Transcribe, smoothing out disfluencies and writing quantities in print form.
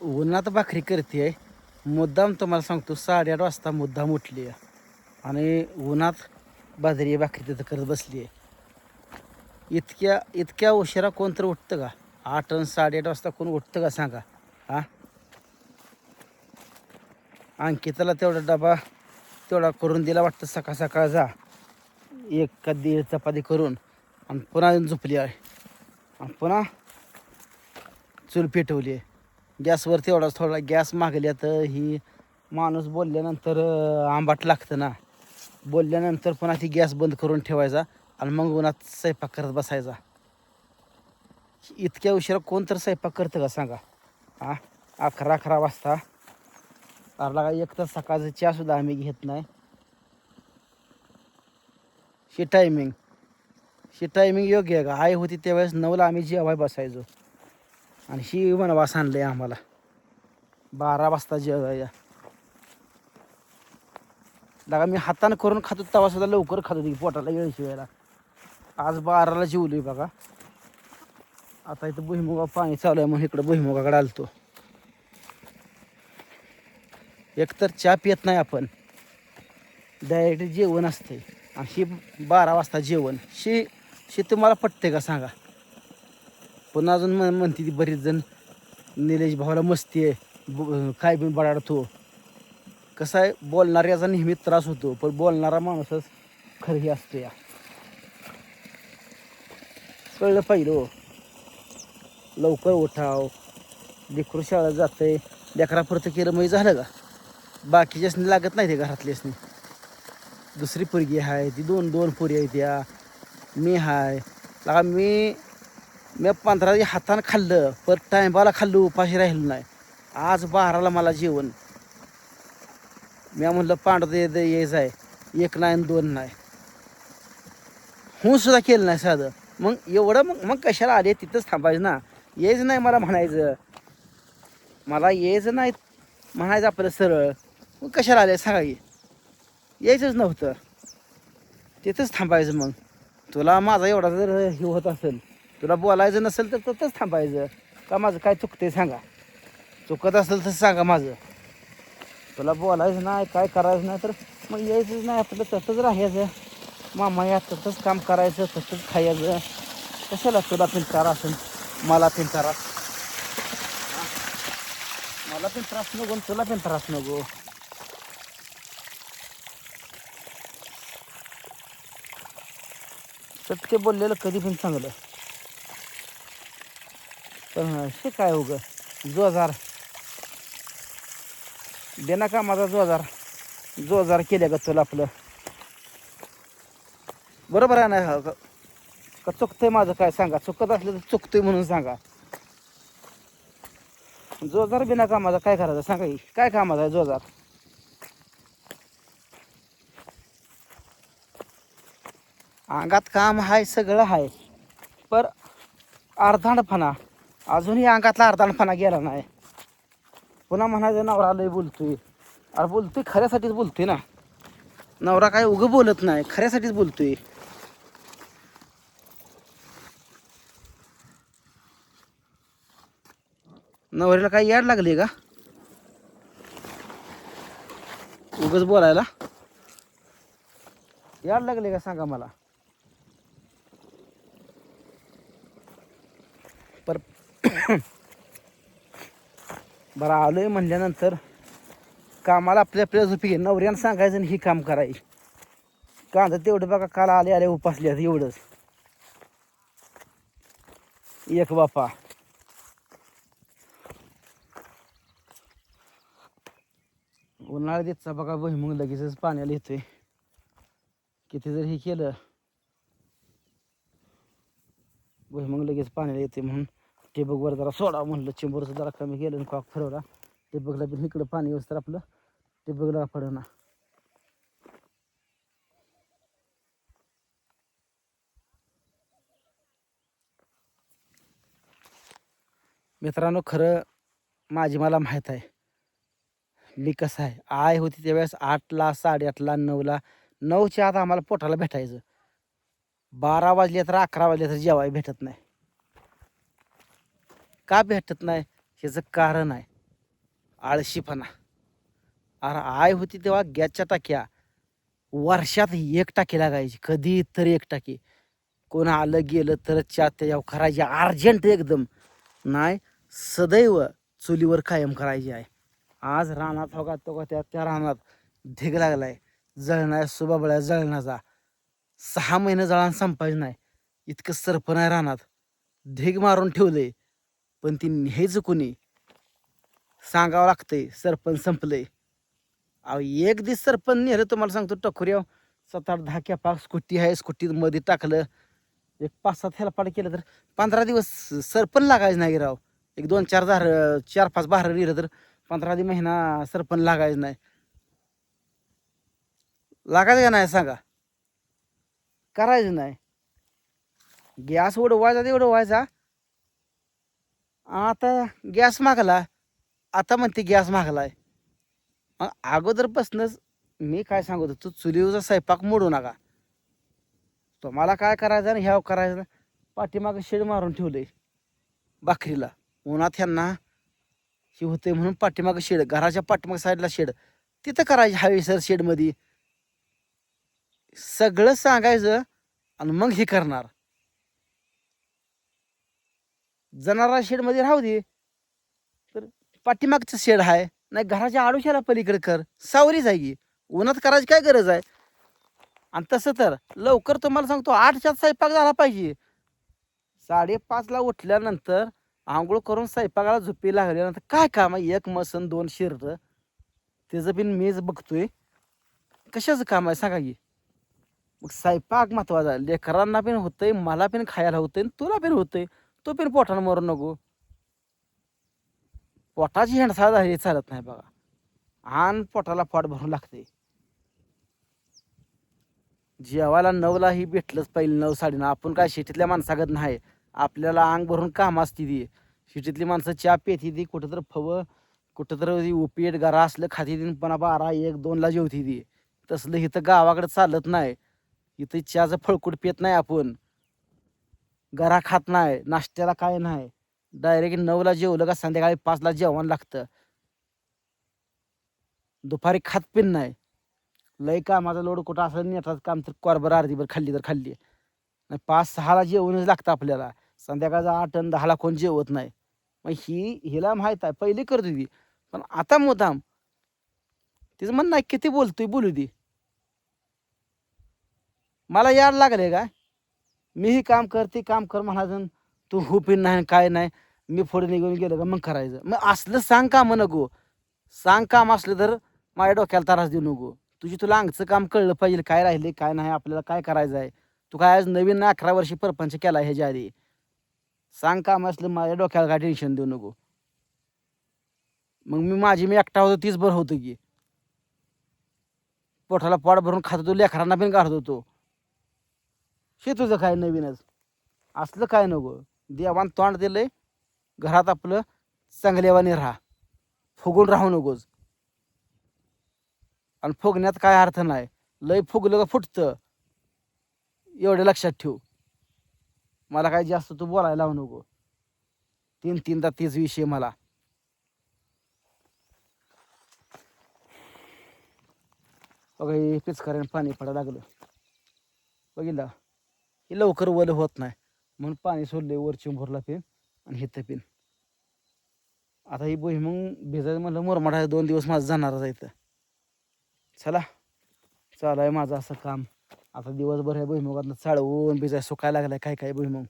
उन्हात भाकरी करते मुद्दाम तुम्हाला सांगतो 8:30 वाजता मुद्दाम उठली आहे आणि उन्हात बाजरी भाकरी तिथं करत बसली आहे. इतक्या उशिरा कोण तर उठतं का? 8 आणि 8:30 वाजता कोण उठतं का सांगा? हां, अंकिताला तेवढा डबा तेवढा करून दिला वाटतं सकाळ सकाळ जा एक का दीड चपाती करून आणि पुन्हा येऊन झोपली आहे आणि पुन्हा चूल पेटवली आहे. गॅसवर तेवढाच थोडा गॅस मागल्या तर ही माणूस बोलल्यानंतर आंबाट लागतं ना. बोलल्यानंतर पुन्हा ती गॅस बंद करून ठेवायचा आणि मग उन्हात स्वयंपाक करत बसायचा. इतक्या उशिरा कोण तर स्वयंपाक करतं का सांगा? हां, 11 वाजता लागा एक तर सकाळचं चहासुद्धा आम्ही घेत नाही. ही टायमिंग योग्य आहे का? आई होती त्यावेळेस 9ला आम्ही जेवाय बसायचो आणि ही वनवास आणलं आहे आम्हाला 12 वाजता जेवायला. लागा मी हातानं करून खातो तवासुद्धा लवकर खातो ती पोटाला येळ शिवायला. आज 12ला जेवली बघा. आता इथं भुईमुगा पाणी चालू आहे म्हणून इकडं भुईमुगाकडे आलतो. एकतर चहा पित नाही आपण, डायरेक्ट जेवण असते आणि ही 12 वाजता जेवण. शी तुम्हाला पटते का सांगा? पुन्हा अजून म्हणते ती बरीच जण निलेश भावाला मस्ती आहे काय बी बडाडतो. कसं आहे, बोलणाऱ्याचा नेहमी त्रास होतो पण बोलणारा माणूसच खरंही असतो. या कळलं पाहिजे हो. लवकर उठाव, लेकरू शाळेत जाते, लेकरापुरतं केलं म्हणजे झालं का? बाकीच्यासनी लागत नाही ते घरातल्यासनी. दुसरी पोरगी आहे ती 2 पोरी आहेत त्या, मी आहे लागा मी 15 हातानं खाल्लं पर टायमाला खाल्लं उपाशी राहिलं नाही. आज 12ला मला जेवण. मी म्हणलं पांढरं यायचं आहे 1 नाही आणि 2 नाही. होऊन सुद्धा केलं नाही साधं. मग एवढं मग कशाला आले? तिथंच थांबायचं ना. यायचं नाही मला म्हणायचं, मला यायचं नाही म्हणायचं आपलं सरळ. मग कशाला आले सांगा की? यायचंच नव्हतं, तिथंच थांबायचं. मग तुला माझा एवढा जर हे होत असेल, तुला बोलायचं नसेल तर तिथंच थांबायचं. का माझं काय चुकते सांगा? चुकत असेल तर सांगा माझं. तुला बोलायचं नाही काय करायचं नाही तर मग यायचंच नाही, आपलं तसंच राहायचं. मामा या तसंच काम करायचं, तसंच खायचं. कशाला तुला पण त्रास असेल, मला पण त्रास, मला पण त्रास नको आणि तुला पण त्रास नको. सत्य बोललेलं कधी पण चांगलं. पण हे काय उगं जोजार बिना कामाचा जोजार केल्या का तुला आपलं? बरोबर आहे ना? का चुकतंय माझं काय सांगा? चुकत असलं तर चुकतोय म्हणून सांगा. जोजार बिना कामाचा काय करायचं सांगा की? काय कामाचा आहे जोजार? अंगात काम आहे, सगळं आहे, पर अर्धांडपणा अजूनही अंगातला अर्धांडपणा गेला नाही. पुन्हा म्हणायचं नवरा लय बोलतोय. अरे बोलतोय खऱ्यासाठीच बोलतोय ना. नवरा काय उगं बोलत नाही, खऱ्यासाठीच बोलतोय. नवऱ्याला काय याड लागली का उगच बोलायला? याड लागले का सांगा मला? पर बरं आलोय म्हणल्यानंतर कामाला आपल्या झोपी घे. नवऱ्यानं सांगायचं आणि ही काम करायची. कांदा तेवढं बघा काल आले उपासले एवढंच एक बापा. उन्हाळ्यात द्यायचा बघा भुईमुग लगेचच पाण्याला येतोय. किती जर हे केलं भुईमुग लगेच पाण्याला येते म्हणून टेबकवर जरा सोडा म्हणलं. चिंबरचं जरा कमी केलं आणि कॉक फिरवला. टेबकला पण इकडं पाणी येऊस तर आपलं टेबकला पडना. मित्रांनो, खरं मला माहीत आहे मी कसं आहे. आय होती त्यावेळेस 8ला 8:30ला 9ला 9च्या आत आम्हाला पोटाला भेटायचं. 12 वाजले तर 11 वाजले तर जेवायला भेटत नाही. का भेटत नाही ह्याचं कारण आहे. आळशीपणा. अरे आय होती तेव्हा गॅसच्या टाक्या वर्षात एक टाकी लागायची, कधी तरी एक टाकी. कोण आलं गेलं तर च्या त्याच्यावर करायची अर्जंट एकदम. नाही सदैव चुलीवर कायम करायची आहे. आज रानात हो का तो का त्या रानात ढीग लागलाय जळणार सुबाबळ्या जळणाचा. 6 महिने जळान संपायचं नाही इतकं सरपण आहे रानात. ढीग मारून ठेवलंय पण ती न्यायचं कोणी सांगावं लागतंय सरपंच संपलंय. अहो एक दिवस सरपंच नेलं तुम्हाला सांगतो टकोऱ्या 7-8-10 कॅपा स्कूटी आहे स्कूटीमध्ये टाकलं एक 5-7 हेलपाट केलं तर 15 दिवस सरपण लागायचं नाही राव. एक 2-4 4-5 बहार लिहिलं तर 15 महिना सरपण लागायचं नाही. लागायचं का नाही सांगा. करायचं नाही. गॅस उडवायचा ते उडवायचा. आता गॅस मागला आता म्हणते गॅस मागलाय. अगोदरपासूनच मी काय सांगतो तू चुलीवरचा स्वयंपाक मोडू नका. तुम्हाला काय करायचं आणि ह्याव करायचं पाठीमागं शेड मारून ठेवलंय भाकरीला. उन्हात ह्यांना हे होते म्हणून पाठीमागं शेड घराच्या पाठीमाग साईडला शेड तिथं करायची हवेसर शेडमध्ये. सगळं सांगायचं आणि मग हे करणार. जनावरा शेडमध्ये राहू दे तर पाठीमागचं शेड आहे नाही घराच्या आडोशाला पलीकडे कर सावरी जागी. उन्हात करायची काय गरज आहे. आणि तसं तर लवकर तुम्हाला सांगतो 8च्या स्वयंपाक झाला पाहिजे. 5:30ला उठल्यानंतर आंघोळ करून स्वयंपाकाला झोपी लागल्यानंतर काय काम आहे. 1 मसन 2 शिरत त्याचं बिन मीच बघतोय. कशाचं काम आहे सांगा की. मग स्वयंपाक महत्वाचा आहे. लेकरांना पण होतंय मला पण खायला होतंय तुला पण होतंय. तो पण पोटानं मरू नको. पोटाची हेंडसाळ झाली चालत नाही बघा. आण पोटाला पोट भरून लागते. जेवायला 9ला ही भेटलंच पाहिजे 9-9:30. आपण काय शेतीतल्या माणसागत नाही. आपल्याला अंग भरून काम असते ती. शेतीतली माणसं चहा पेती ती कुठंतर फवं कुठंतर उपीट गरा असलं खाती ती पण 12-1-2ला जेवती ती. तसलं इथं गावाकडे चालत नाही. इथं चहाचं फळकूट पेत नाही आपण. गरा खात नाही नाश्त्याला काय नाही. डायरेक्ट 9ला जेवलं का संध्याकाळी 5ला जेवण लागतं. दुपारी खात पिन नाही. लय कामाचा लोड कुठं असं नेटाचं काम तर कोरभर अर्धीभर खाल्ली तर खाल्ली नाही. 5-6ला जेवणच लागतं आपल्याला. संध्याकाळचा 8 आणि 10ला कोण जेवत नाही. मग हिला माहीत आहे पहिली करत होती पण आता मुद्दाम तिचं म्हणणं नाही किती बोलतोय बोलू दे. मला याड लागले का मीही काम कर ते काम कर म्हणायचं तू हो पिन नाही काय नाही. मी पुढे निघून गेलो का मग करायचं. मग असलं सांग काम नको. सांग काम असलं तर माझ्या डोक्याला त्रास देऊ नको. तुला अंगचं काम कळलं पाहिजे काय राहिले काय नाही आपल्याला काय करायचं आहे. तू काय आज नवीन 11 वर्षी परपंच केला ह्याच्या आधी. सांग काम असलं माझ्या डोक्याला काय टेन्शन देऊ नको. मग मी एकटा होतो तीच बरं होतं की. पोटाला पोट भरून खात होतो लेकरांना पण काढत होतो. हे तुझं काय नवीनच असलं काय नको. देवान तोंड दिलंय घरात आपलं चांगल्यावाने राहा. फुगून राहू नकोस. आणि फुगण्यात काय अर्थ नाही. लय फुगलं का फुटतं एवढं लक्षात ठेव. मला काय जास्त तू बोलायला लावू नको. 3-3दा तेच विषय मला. बघा हे पिचकाऱ्याने पाणी पडायला लागलं बघितलं. हे लवकर वल होत नाही म्हणून पाणी सोडले वर चिंभरला पिन आणि हिथं पिन. आता ही भुईमुग भिजायचं म्हणलं मुरमाड आहे 2 दिवस माझं जाणारच आहे. चला चालू आहे माझं असं काम. आता दिवसभर ह्या भुईमुगातनं चाळवून भिजाय सुकायला लागलाय काय काय भुईमुग.